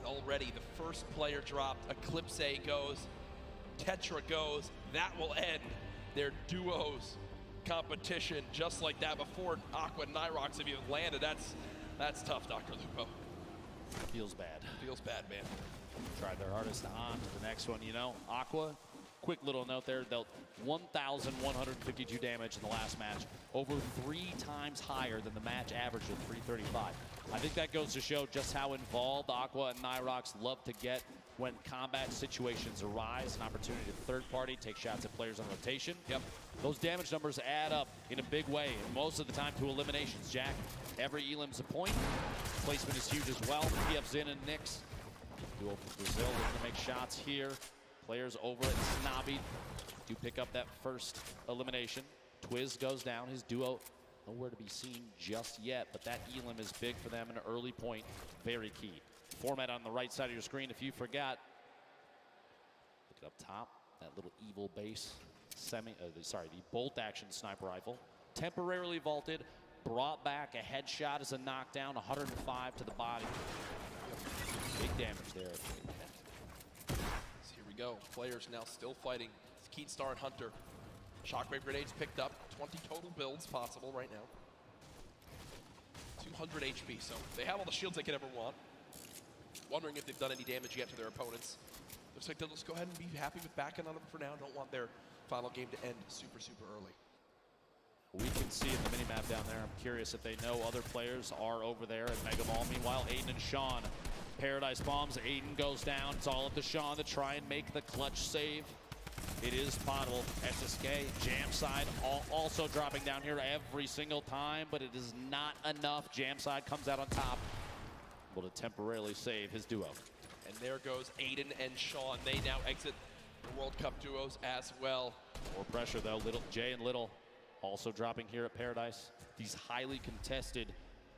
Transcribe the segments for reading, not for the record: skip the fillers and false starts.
already. The first player dropped, Eclipse goes, Tetra goes. That will end their duos competition just like that. Before Aqua Nyhrox have even landed, that's tough, Dr. Lupo. Feels bad. Feels bad, man. Tried their hardest on to the next one. You know, Aqua, quick little note there, dealt 1,152 damage in the last match, over 3 times higher than the match average of 335. I think that goes to show just how involved Aqua and Nyhrox love to get when combat situations arise, an opportunity to third party, take shots at players on rotation. Yep. Those damage numbers add up in a big way, and most of the time to eliminations. Jack, every elim's a point. Placement is huge as well. PF Zin and Nyx. Duo for Brazil looking to make shots here. Players over at Snobby do pick up that first elimination. Twiz goes down. His duo nowhere to be seen just yet, but that elim is big for them, an early point, very key. Format on the right side of your screen, if you forgot. Look it up top, that little evil base, the bolt action sniper rifle. Temporarily vaulted, brought back a headshot as a knockdown, 105 to the body. Big damage there. So here we go, players now still fighting. It's Keatstar and Hunter. Shockwave grenades picked up, 20 total builds possible right now. 200 HP, so they have all the shields they could ever want. Wondering if they've done any damage yet to their opponents. Looks like they'll just go ahead and be happy with backing on them for now. Don't want their final game to end super, super early. We can see in the minimap down there. I'm curious if they know other players are over there at Mega Mall. Meanwhile, Aiden and Sean, Paradise bombs. Aiden goes down. It's all up to Sean to try and make the clutch save. It is possible. SSK, Jam side, also dropping down here every single time, but it is not enough. Jam side comes out on top, able to temporarily save his duo. And there goes Aiden and Sean. They now exit the World Cup duos as well. More pressure though. Jay and Little also dropping here at Paradise. These highly contested,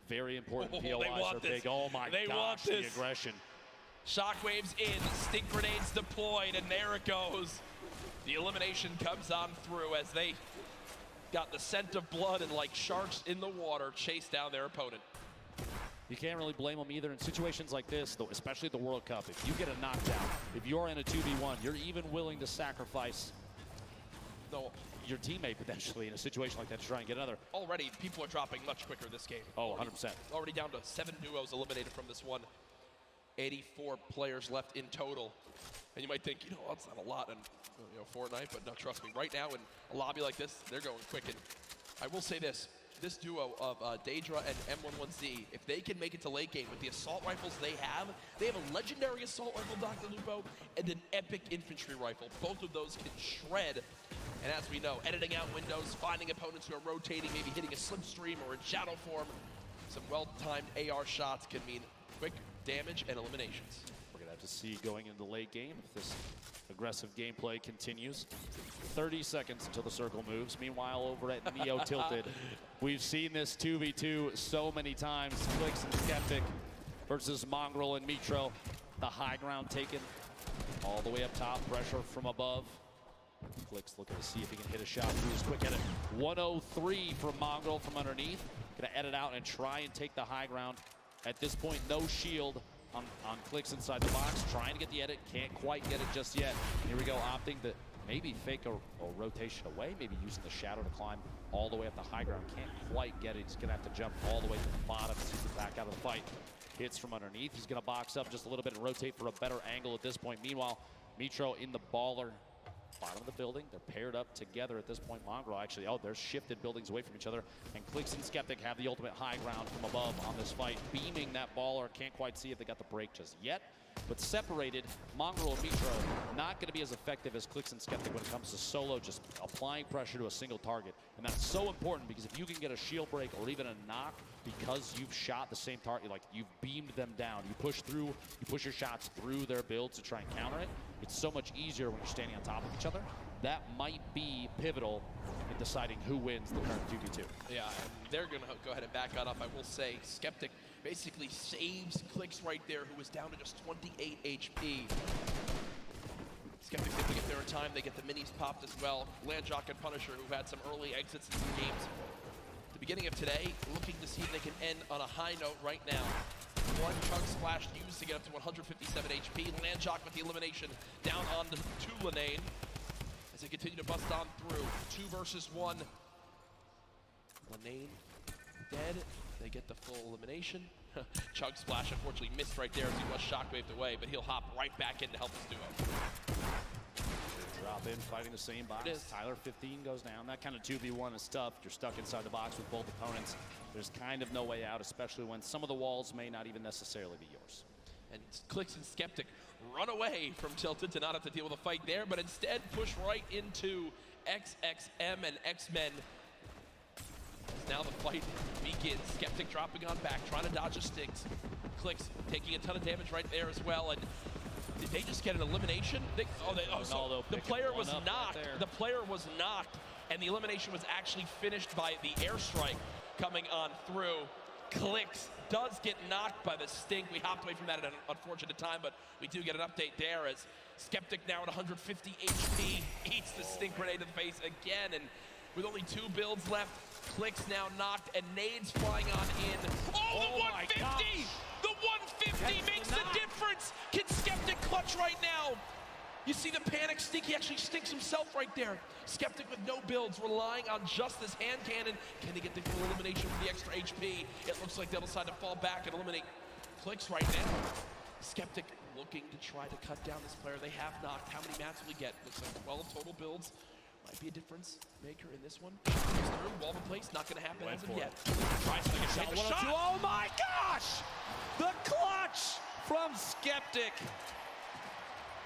very important POIs are big. Oh my gosh, the aggression. Shockwaves in, stink grenades deployed, and there it goes. The elimination comes on through as they got the scent of blood and like sharks in the water chase down their opponent. You can't really blame them either in situations like this, though, especially the World Cup. If you get a knockdown, if you're in a 2v1, you're even willing to sacrifice your teammate potentially in a situation like that to try and get another. Already, people are dropping much quicker this game. Oh, 100%. Already down to 7 duos eliminated from this one. 84 players left in total. And you might think, you know, that's not a lot in Fortnite, but no, trust me, right now in a lobby like this, they're going quick. And I will say this duo of Daedra and M11Z, if they can make it to late game with the assault rifles they have a legendary assault rifle, Dr. Lupo, and an epic infantry rifle. Both of those can shred. And as we know, editing out windows, finding opponents who are rotating, maybe hitting a slipstream or a shadow form, some well-timed AR shots can mean quick damage and eliminations. We're gonna have to see going into the late game if this aggressive gameplay continues. 30 seconds until the circle moves. Meanwhile, over at Neo Tilted, we've seen this 2v2 so many times. Clix and Skeptic versus Mongrel and Mitro. The high ground taken all the way up top, pressure from above. Clix looking to see if he can hit a shot through his quick edit. 103 from Mongrel from underneath. Gonna edit out and try and take the high ground. At this point, no shield on Clix inside the box. Trying to get the edit, can't quite get it just yet. Here we go, opting to maybe fake a rotation away, maybe using the shadow to climb all the way up the high ground. Can't quite get it. He's gonna have to jump all the way to the bottom to see if he's back out of the fight. Hits from underneath. He's gonna box up just a little bit and rotate for a better angle at this point. Meanwhile, Mitro in the baller. Bottom of the building, they're paired up together at this point. Mongrel actually, they're shifted buildings away from each other. And Clix and Skeptic have the ultimate high ground from above on this fight. Beaming that baller, can't quite see if they got the break just yet. But separated, Mongrel and Mitro not going to be as effective as Clix and Skeptic when it comes to solo, just applying pressure to a single target. And that's so important because if you can get a shield break or even a knock because you've shot the same target, like you've beamed them down, you push your shots through their builds to try and counter it, it's so much easier when you're standing on top of each other. That might be pivotal in deciding who wins the current 2v2. Yeah, and they're going to go ahead and back that up. I will say Skeptic basically saves Clix right there, who was down to just 28 HP. Skeptic's able to get there in time. They get the minis popped as well. Landjock and Punisher, who've had some early exits in some games. At the beginning of today, looking to see if they can end on a high note right now. One chug splash used to get up to 157 HP. Landjock with the elimination down on to Lanane as they continue to bust on through. 2 versus 1. Lanane dead. They get the full elimination. Chug splash unfortunately missed right there as he was shockwaved away, but he'll hop right back in to help his duo. Drop in, fighting the same box. Tyler 15 goes down. That kind of 2v1 is tough. You're stuck inside the box with both opponents. There's kind of no way out, especially when some of the walls may not even necessarily be yours. And Clix and Skeptic run away from Tilted to not have to deal with a fight there, but instead push right into XXM and X-Men. Now the fight begins. Skeptic dropping on back, trying to dodge the sticks. Clix taking a ton of damage right there as well. And did they just get an elimination? So the player was knocked. The player was knocked, and the elimination was actually finished by the airstrike coming on through. Clix does get knocked by the stink. We hopped away from that at an unfortunate time, but we do get an update there as Skeptic now at 150 HP eats the stink grenade in the face again, and with only 2 builds left, Clix now knocked, and nades flying on in. Oh, the 150! The 150 makes the difference! Can Skeptic clutch right now? You see the panic stink, he actually stinks himself right there. Skeptic with no builds, relying on just this hand cannon. Can he get the full elimination with the extra HP? It looks like they'll decide to fall back and eliminate Clix right now. Skeptic looking to try to cut down this player. They have knocked. How many mats will he get? Looks like 12 total builds. Might be a difference maker in this one. Wall in place, not gonna happen as of yet. Tries to make a shot. Oh my gosh! The clutch from Skeptic.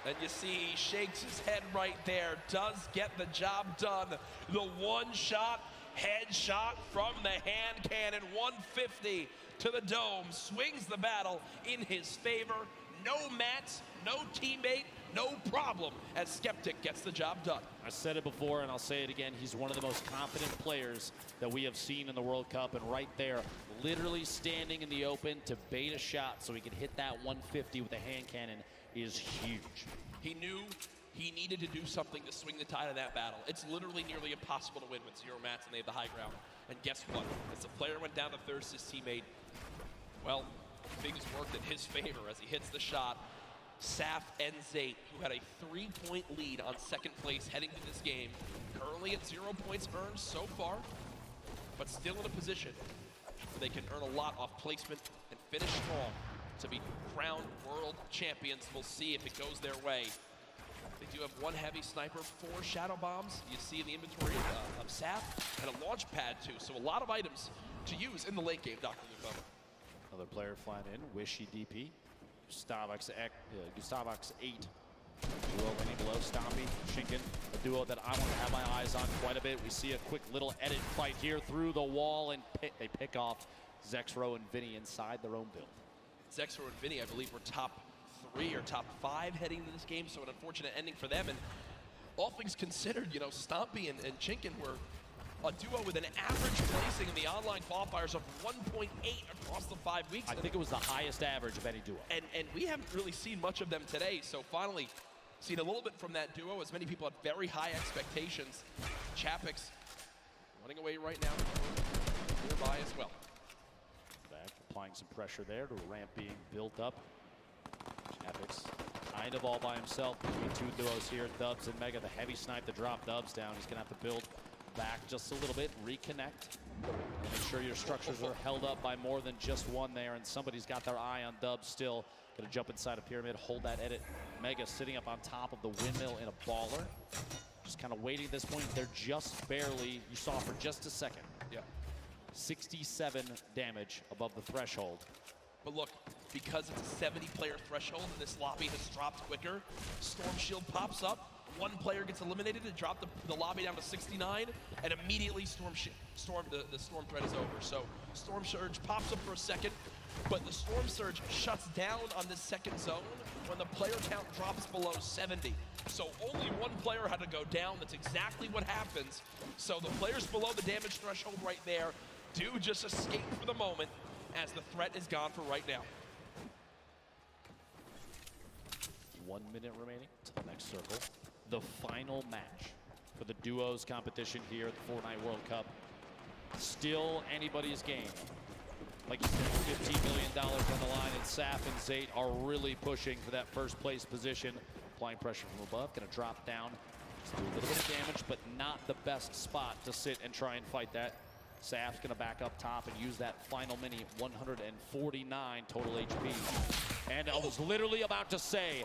And you see he shakes his head right there, does get the job done. The one-shot headshot from the hand cannon, 150 to the dome, swings the battle in his favor. No mats, no teammate, no problem as Skeptic gets the job done. I said it before and I'll say it again, he's one of the most confident players that we have seen in the World Cup, and right there, literally standing in the open to bait a shot so he could hit that 150 with a hand cannon is huge. He knew he needed to do something to swing the tide of that battle. It's literally nearly impossible to win with 0 mats and they have the high ground. And guess what? As the player went down to thirst, his teammate, well, things worked in his favor as he hits the shot. Saf and Zate, who had a 3-point lead on second place heading to this game, currently at 0 points earned so far, but still in a position where they can earn a lot off placement and finish strong to be crowned world champions. We'll see if it goes their way. They do have 1 heavy sniper, 4 shadow bombs. You see in the inventory of Saf, and a launch pad too, so a lot of items to use in the late game, Dr. Lupo. Another player flying in, Wishy DP. Gustavux 8. Duo winning below, Stompy, Shinken, a duo that I want to have my eyes on quite a bit. We see a quick little edit fight here through the wall, and they pick off Zexro and Vinny inside their own build. Zexro and Vinny, I believe, were top 3 or top 5 heading into this game, so an unfortunate ending for them. And all things considered, you know, Stompy and Chinkin were a duo with an average placing in the online qualifiers of 1.8 across the 5 weeks. I think it was the highest average of any duo. And we haven't really seen much of them today, so finally seen a little bit from that duo, as many people had very high expectations. Chapix running away right now, nearby as well. Back, applying some pressure there to a ramp being built up. Chapix kind of all by himself between 2 duos here. Dubs and Mega, the heavy snipe to drop Dubs down. He's gonna have to build back just a little bit, reconnect, and make sure your structures are held up by more than just one there, and somebody's got their eye on Dubs still. Gonna jump inside a pyramid, hold that edit. Mega sitting up on top of the windmill in a baller. Just kind of waiting at this point. They're just barely, you saw for just a second. Yeah. 67 damage above the threshold. But look, because it's a 70-player threshold and this lobby has dropped quicker, Storm Shield pops up, 1 player gets eliminated to drop the lobby down to 69, and immediately the Storm threat is over. So Storm Surge pops up for a second, but the Storm Surge shuts down on this second zone when the player count drops below 70. So only 1 player had to go down. That's exactly what happens. So the players below the damage threshold right there do just escape for the moment, as the threat is gone for right now. 1 minute remaining to the next circle. The final match for the duos competition here at the Fortnite World Cup. Still anybody's game. Like you said, $15 million on the line, and Saf and Zayt are really pushing for that first place position. Applying pressure from above, gonna drop down. Just do a little bit of damage, but not the best spot to sit and try and fight that. Saf's gonna back up top and use that final mini, 149 total HP. And I was literally about to say,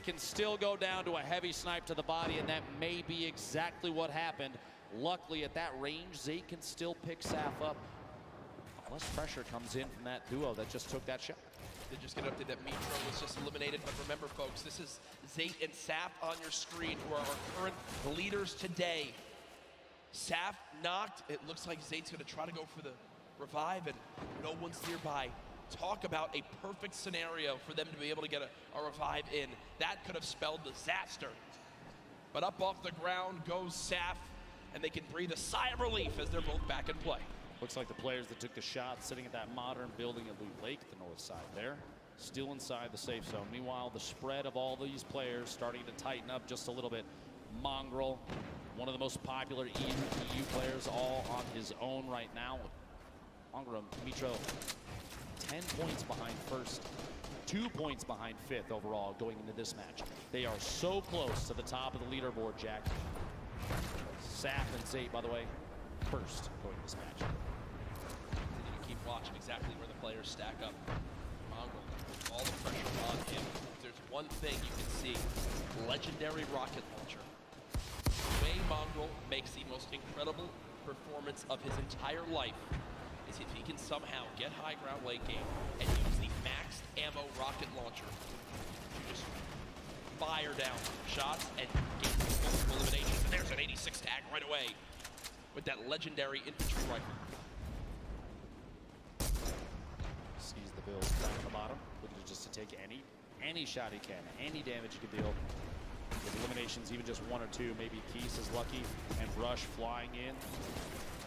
can still go down to a heavy snipe to the body, and that may be exactly what happened. Luckily, at that range, Zayt can still pick Saf up. Less pressure comes in from that duo that just took that shot. They just get updated that Mitro was just eliminated, but remember, folks, this is Zayt and Saf on your screen, who are our current leaders today. Saf knocked. It looks like Zayt's gonna try to go for the revive, and no one's nearby. Talk about a perfect scenario for them to be able to get a revive in. That could have spelled disaster. But up off the ground goes Saf, and they can breathe a sigh of relief as they're both back in play. Looks like the players that took the shot sitting at that modern building at Blue Lake, the north side there, still inside the safe zone. Meanwhile, the spread of all these players starting to tighten up just a little bit. Mongrel, one of the most popular EU players, all on his own right now. Mongrel, Mitro, 10 points behind first, 2 points behind fifth overall going into this match. They are so close to the top of the leaderboard, Jack. Saf and Zayt, by the way, first going to this match. Continue to keep watching exactly where the players stack up. Mongrel, all the pressure on him. If there's one thing you can see, legendary rocket launcher. The way Mongrel makes the most incredible performance of his entire life is if he can somehow get high ground late game and use the maxed ammo rocket launcher to just fire down shots and get multiple eliminations. And there's an 86 tag right away with that legendary infantry rifle. Sees the build down at the bottom, looking just to take any shot he can, any damage he can deal. With eliminations, even just 1 or 2, maybe Keys is lucky, and Rush flying in.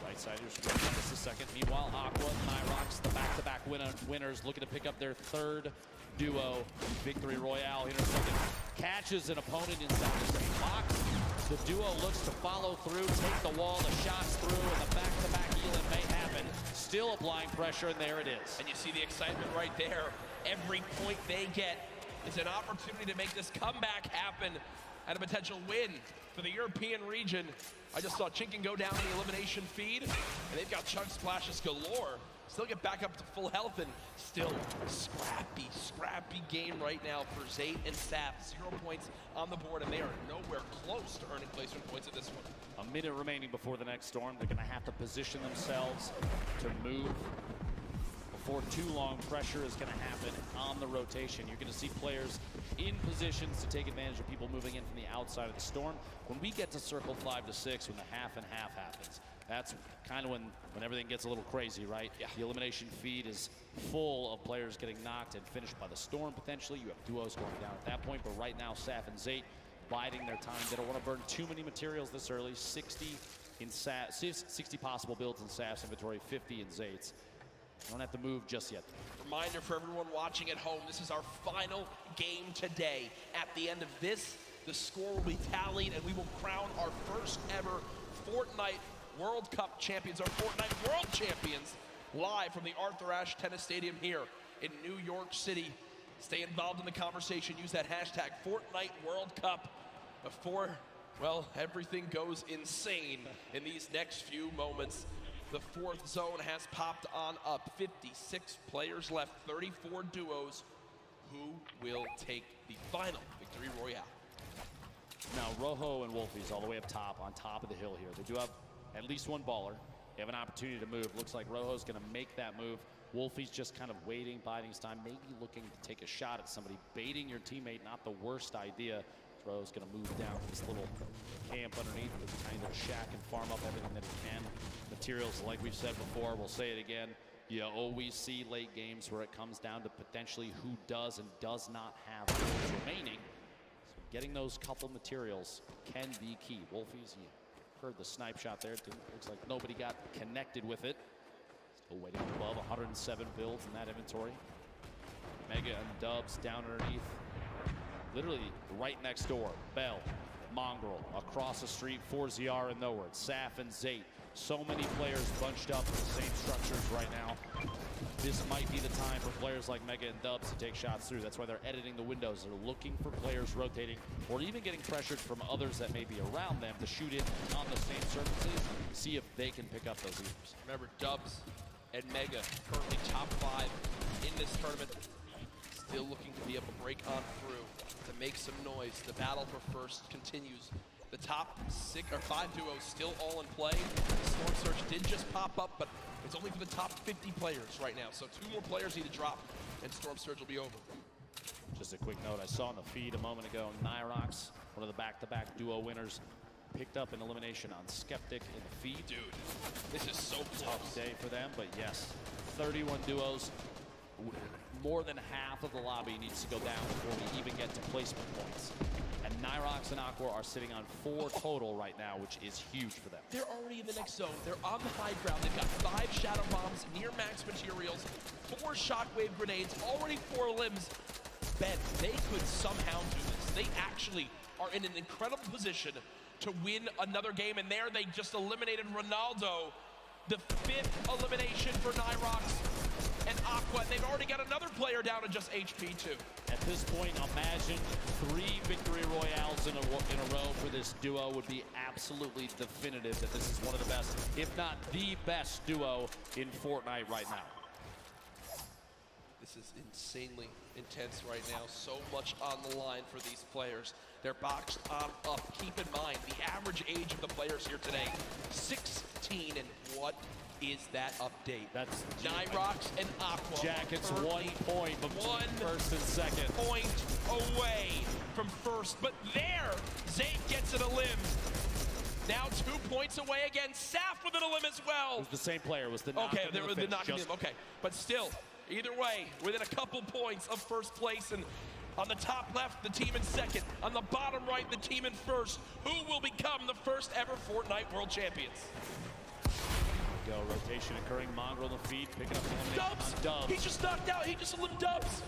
Right-siders just a second. Meanwhile, Aqua Nyhrox, the back-to-back winners, looking to pick up their third duo victory royale here in a second. Catches an opponent inside the box. The duo looks to follow through, take the wall, the shots through, and the back-to-back healing may happen. Still applying pressure, and there it is. And you see the excitement right there. Every point they get is an opportunity to make this comeback happen and a potential win for the European region. I just saw Chinkin go down in the elimination feed, and they've got chunk splashes galore. Still get back up to full health, and still scrappy game right now for Zayt and Saf. 0 points on the board, and they are nowhere close to earning placement points in this one. A minute remaining before the next storm. They're gonna have to position themselves to move. Before too long, pressure is going to happen on the rotation. You're going to see players in positions to take advantage of people moving in from the outside of the storm. When we get to circle 5 to 6, when the half and half happens, that's kind of when everything gets a little crazy, right? Yeah. The elimination feed is full of players getting knocked and finished by the storm, potentially. You have duos going down at that point, but right now, Saf and Zayt biding their time. They don't want to burn too many materials this early. 60 possible builds in Saf's inventory, 50 in Zayt's. Don't have to move just yet. Reminder for everyone watching at home, this is our final game today. At the end of this, the score will be tallied, and we will crown our first ever Fortnite World Cup champions, our Fortnite World Champions, live from the Arthur Ashe Tennis Stadium here in New York City. Stay involved in the conversation. Use that hashtag Fortnite World Cup before, well, everything goes insane in these next few moments. The fourth zone has popped on up. 56 players left, 34 duos. Who will take the final victory royale? Now, Rojo and Wolfies all the way up top, on top of the hill here. They do have at least one baller. They have an opportunity to move. Looks like Rojo's going to make that move. Wolfie's just kind of waiting, biding his time, maybe looking to take a shot at somebody. Baiting your teammate, not the worst idea. Rojo's going to move down to this little camp underneath, this tiny little shack, and farm up everything that he can. Materials, like we've said before, we'll say it again, you always see late games where it comes down to potentially who does and does not have those remaining. So getting those couple materials can be key. Wolfies, you heard the snipe shot there. Looks like nobody got connected with it. Still waiting above 107 builds in that inventory. Mega and Dubs down underneath. Literally right next door. Bell, Mongrel across the street for ZR and nowhere. Saf and Zayt. So many players bunched up in the same structures right now. This might be the time for players like Mega and Dubs to take shots through. That's why they're editing the windows. They're looking for players rotating or even getting pressured from others that may be around them to shoot in on the same surfaces, see if they can pick up those eiters. Remember, Dubs and Mega currently top 5 in this tournament. Still looking to be able to break on through, to make some noise. The battle for first continues. The top 5 duos still all in play. Storm Surge did just pop up, but it's only for the top 50 players right now. So 2 more players need to drop, and Storm Surge will be over. Just a quick note, I saw in the feed a moment ago, Nyhrox, one of the back-to-back duo winners, picked up an elimination on Skeptic in the feed. Dude, this is so close. Tough day for them, but yes, 31 duos. More than half of the lobby needs to go down before we even get to placement points. And Nyhrox and Aqua are sitting on 4 total right now, which is huge for them. They're already in the next zone. They're on the high ground. They've got 5 shadow bombs, near max materials, 4 shockwave grenades, already 4 limbs. Ben, they could somehow do this. They actually are in an incredible position to win another game, and there they just eliminated Ronaldo. The 5th elimination for Nyhrox and Aqua, and they've already got another player down to just HP too. At this point, imagine 3 victory royales in a row for this duo would be absolutely definitive that this is one of the best, if not the best duo in Fortnite right now. This is insanely intense right now. So much on the line for these players. They're boxed on up. Keep in mind, the average age of the players here today, 16, and what is that update? That's Nyhrox and Aqua. Jackets 1 point between first and second. Point away from first, but there, Zayt gets it a limb. Now 2 points away again. Saf with it a limb as well. It was the same player. It was the knock. Okay, they were the knocking him. Okay, but still, either way, within a couple points of first place, and on the top left, the team in second. On the bottom right, the team in first. Who will become the first ever Fortnite World Champions? Go, rotation occurring. Mongrel in the feed, picking up the Dubs! Dubs. He just knocked out. He just eliminated Dubs.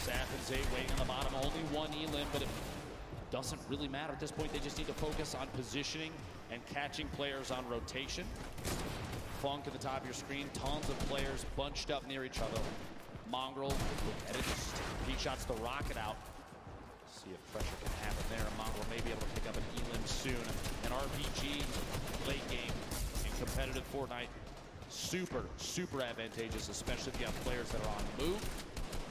Saf and Zay waiting on the bottom. Only 1 elim, but it doesn't really matter at this point. They just need to focus on positioning and catching players on rotation. Funk at the top of your screen. Tons of players bunched up near each other. Mongrel, and it's he shots the rocket out. See if pressure can happen there. Mongrel may be able to pick up an elim soon. An RPG late game in competitive Fortnite, super advantageous, especially if you have players that are on the move.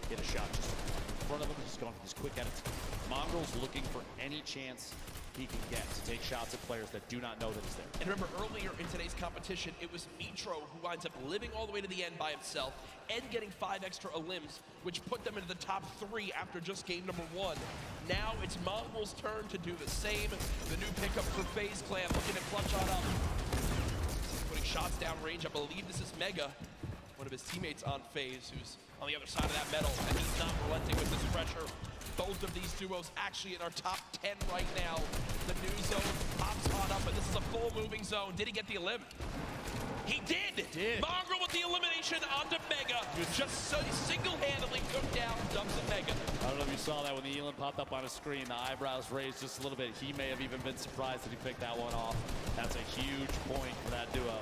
Get a shot just in front of him. He's quick at it. Mongrel's looking for any chance he can get to take shots at players that do not know that he's there. And remember, earlier in today's competition, it was Mitro who winds up living all the way to the end by himself and getting 5 extra limbs, which put them into the top 3 after just game number 1. Now it's Mongrel's turn to do the same. The new pickup for FaZe Clan looking to clutch on up. Putting shots down range. I believe this is Mega, one of his teammates on FaZe, who's on the other side of that metal, and he's not relenting with this pressure. Both of these duos actually in our top 10 right now. The new zone pops on up, and this is a full moving zone. Did he get the elim? He did! Mongrel with the elimination onto Mega. Just single-handedly took down Dubs and Mega. I don't know if you saw that when the elim popped up on his screen. The eyebrows raised just a little bit. He may have even been surprised that he picked that one off. That's a huge point for that duo.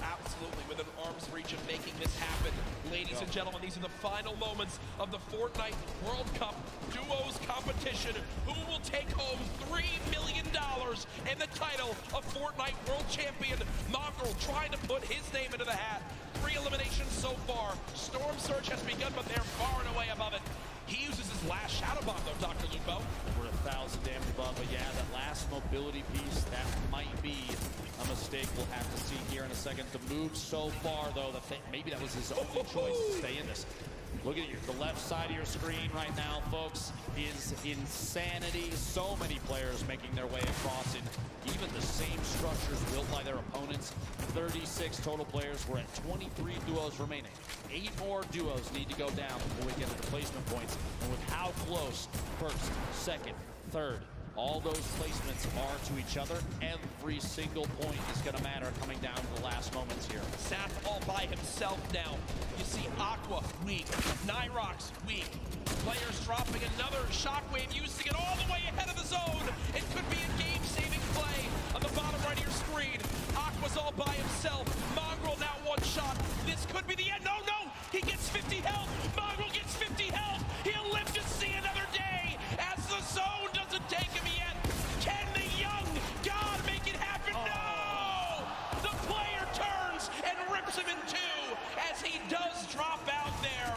Absolutely within arm's reach of making this happen. Ladies and gentlemen, these are the final moments of the Fortnite World Cup Duos competition. Who will take home $3 million and the title of Fortnite World Champion? Mongrel trying to put his name into the hat. 3 eliminations so far. Storm Surge has begun, but they're far and away above it. He uses his last shadow bomb though, Dr. Lupo. Over 1,000 damage above, but yeah, that last mobility piece, that might be a mistake we'll have to see here in a second. The move so far though, maybe that was his only choice to stay in this. Look at the left side of your screen right now, folks, is insanity. So many players making their way across in even the same structures built by their opponents. 36 total players. We're at 23 duos remaining. 8 more duos need to go down before we get to the placement points. And with how close first, second, third, All those placements are to each other. Every single point is going to matter coming down to the last moments here. Seth all by himself now. You see Aqua weak, Nyhrox weak. Players dropping another shockwave, using it all the way ahead of the zone. It could be a game-saving play on the bottom right of your screen. Aqua's all by himself. Mongrel now one shot. This could be the end. No, no! He gets 50 health. Mongrel gets 50 health. He'll live to see another day as the zone doesn't take him yet. Can the young god make it happen? No! The player turns and rips him in two as he does drop out there.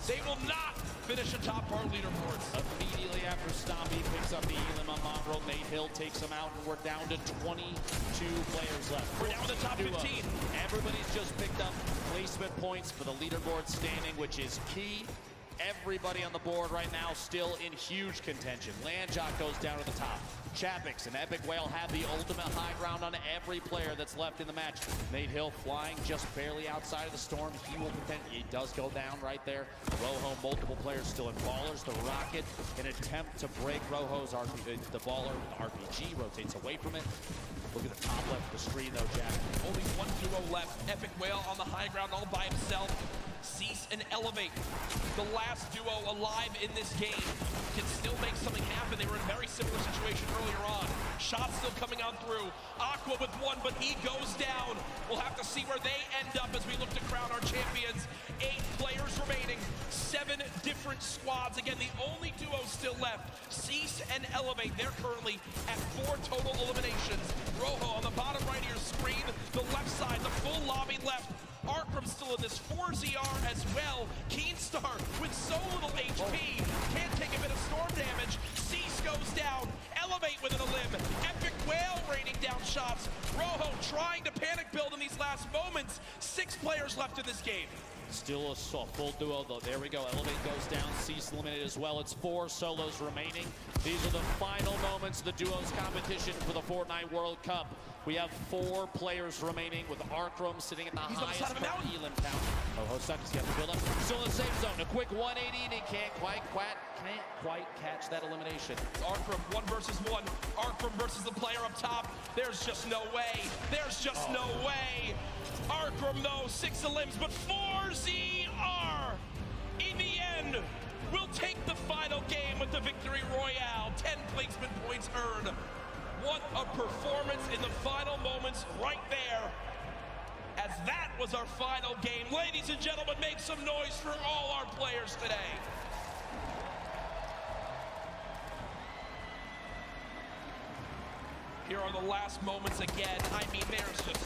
They will not finish atop our leaderboards. Immediately after Stompy picks up the Elim on Mongrel, Nate Hill takes him out, and we're down to 22 players left. We're down to the top 15. Everybody's just picked up placement points for the leaderboard standing, which is key. Everybody on the board right now still in huge contention. Landjock goes down to the top. Chapix and Epic Whale have the ultimate high ground on every player that's left in the match. Nate Hill flying just barely outside of the storm. He will contend. He does go down right there. Rojo, multiple players still in Ballers. The Rocket, an attempt to break Rojo's RPG. The Baller RPG rotates away from it. Look at the top left of the screen though, Jack. Only one duo left. Epic Whale on the high ground all by himself. Cease and Elevate, the last duo alive in this game, can still make something happen. They were in a very similar situation earlier on. Shots still coming out through. Aqua with one, but he goes down. We'll have to see where they end up as we look to crown our champions. 8 players remaining, 7 different squads. Again, the only duo still left, Cease and Elevate. They're currently at 4 total eliminations. Rojo on the bottom right of your screen, the left side, the full lobby left. Arkram still in this 4ZR as well. Keenstar with so little HP can't take a bit of storm damage. Cease goes down. Elevate with an Elim. Epic Whale raining down shots. Rojo trying to panic build in these last moments. 6 players left in this game. Still a full duo though. There we go. Elevate goes down. Cease eliminated as well. It's 4 solos remaining. These are the final moments of the duos competition for the Fortnite World Cup. We have 4 players remaining with Arkram sitting at the highest Elim count. Oh, Stuck is going to build up. Still in the safe zone. A quick 180 and he can't quite catch that elimination. Arkram 1 versus 1. Arkram versus the player up top. There's just no way. There's just no way. Arkram though, 6 elims, but 4ZR in the end will take the final game with the victory royale. 10 placement points earned. What a performance in the final moments right there. As that was our final game. Ladies and gentlemen, make some noise for all our players today. Here are the last moments again. I mean, there's just